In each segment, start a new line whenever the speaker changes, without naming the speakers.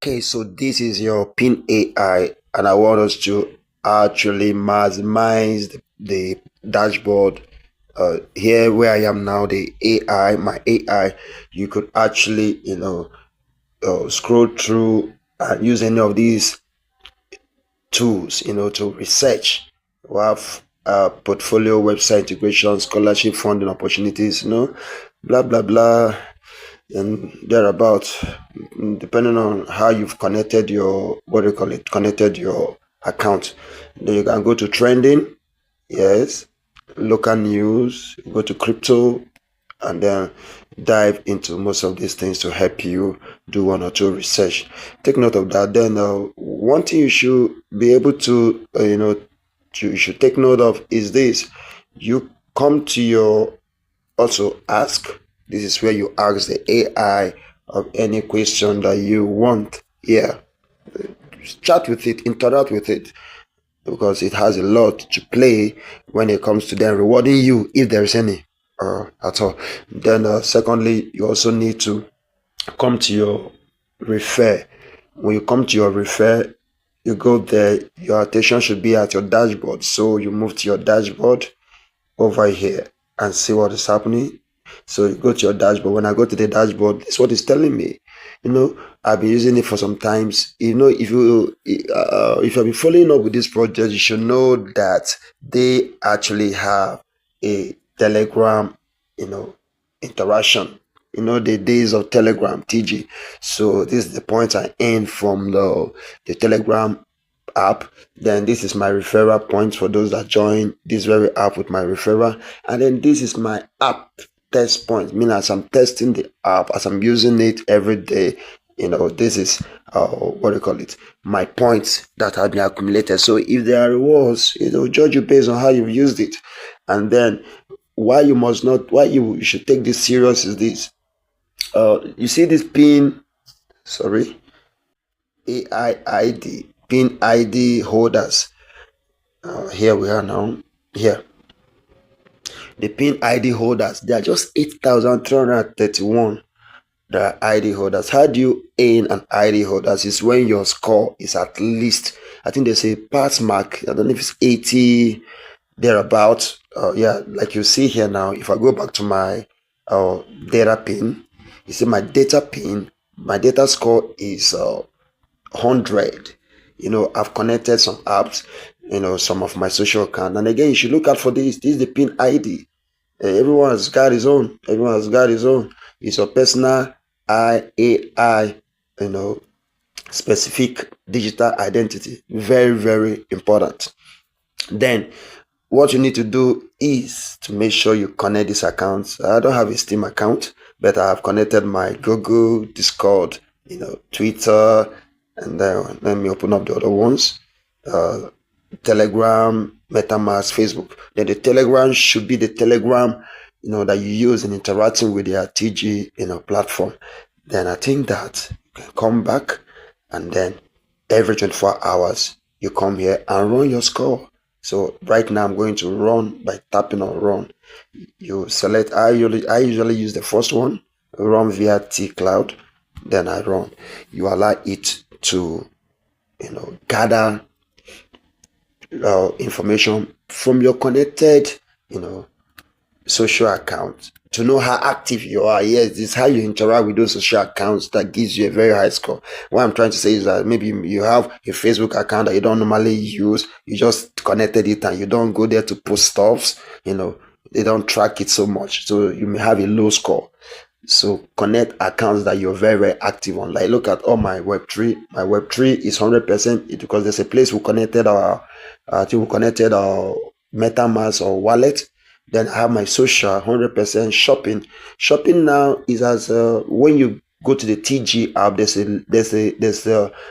Okay, so this is your PinAi, and I want us to actually maximize the dashboard. Here where I am now, the AI, my AI, you could actually, scroll through and use any of these tools, to research. We have portfolio, website integration, scholarship funding opportunities, blah blah blah, and thereabout, depending on how you've connected your what do you call it, connected your account. Then you can go to trending, yes, local news, go to crypto, and then dive into most of these things to help you do one or two research. Take note of that. Then one thing you should be able to you should take note of is this: you come to your also ask. This is where you ask the AI of any question that you want. Yeah, chat with it, interact with it, because it has a lot to play when it comes to them rewarding you, if there is any at all. Then secondly, you also need to come to your refer. When you come to your refer, you go there, your attention should be at your dashboard, so you move to your dashboard over here and see what is happening. So you go to your dashboard. When I go to the dashboard, this is what it's telling me. I've been using it for some times. If you've been following up with this project, you should know that they actually have a Telegram, interaction. The days of Telegram, TG. So this is the point I end from the Telegram app. Then this is my referral point for those that join this very app with my referral. And then this is my app test point, meaning as I'm testing the app, as I'm using it every day, this is what do you call it, my points that have been accumulated. So if there are rewards, judge you based on how you've used it. And then why you should take this serious is this. You see this pin ID holders. Here we are now. Here, the pin ID holders, they are just 8,331. The ID holders. How do you earn an ID holders? Is when your score is at least, I think they say pass mark. I don't know if it's 80 thereabout. Yeah, like you see here now. If I go back to my data pin, you see my data pin. My data score is 100. I've connected some apps, some of my social account. And again, you should look out for this. This is the pin ID. Everyone has got his own. Everyone has got his own. It's your personal AI, specific digital identity. Very, very important. Then what you need to do is to make sure you connect these accounts. I don't have a Steam account, but I have connected my Google, Discord, Twitter, and then let me open up the other ones. Telegram, MetaMask, Facebook. Then the Telegram should be the Telegram, that you use in interacting with your TG, platform. Then I think that you can come back, and then every 24 hours you come here and run your score. So right now I'm going to run by tapping on run. You select. I usually use the first one, run via T Cloud. Then I run. You allow it to, gather information from your connected, social account to know how active you are. Yes, this is how you interact with those social accounts that gives you a very high score. What I'm trying to say is that maybe you have a Facebook account that you don't normally use, you just connected it and you don't go there to post stuffs, they don't track it so much. So you may have a low score. So connect accounts that you're very, very active on. Like look at all my Web3. My Web3 is 100% because there's a place we connected our MetaMask or wallet. Then I have my social 100% shopping. Shopping now is as when you go to the TG app,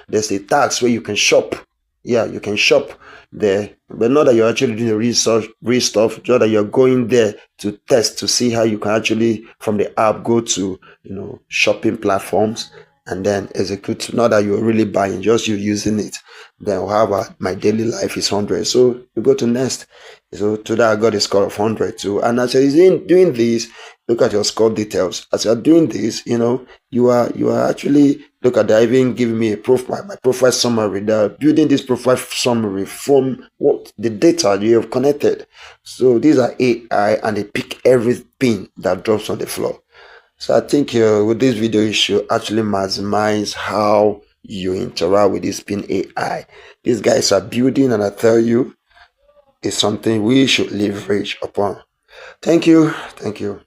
there's a tax where you can shop. Yeah, you can shop there, but not that you're actually doing the real stuff. Just that you're going there to test to see how you can actually from the app go to shopping platforms and then execute. Not that you're really buying, just you using it. Then however, my daily life is 100. So you go to next. So today I got a score of 100 too. And as I was doing this, look at your score details. As you're doing this, you are actually, look at that, even giving me a profile, my profile summary. They're building this profile summary from what the data you have connected. So these are AI, and they pick every pin that drops on the floor. So I think with this video, you should actually maximize how you interact with this PinAi. These guys are building, and I tell you, it's something we should leverage upon. Thank you. Thank you.